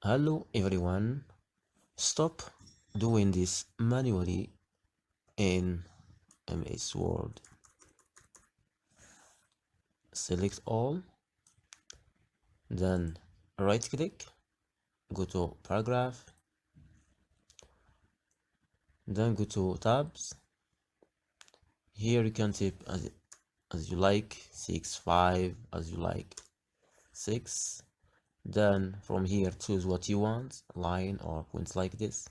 Hello everyone, stop doing this manually in MS Word. Select all, then right click, go to paragraph, then go to tabs. Here you can type as you like, 6, 5, as you like, 6. Then from here choose what you want, line or points like this.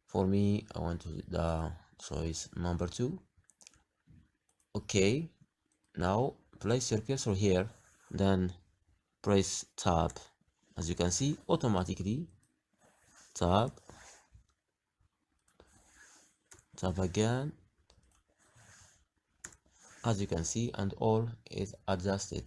For me, I want the choice number 2. Okay, now place your cursor here, then press tab. As you can see, automatically tab again, as you can see, and all is adjusted.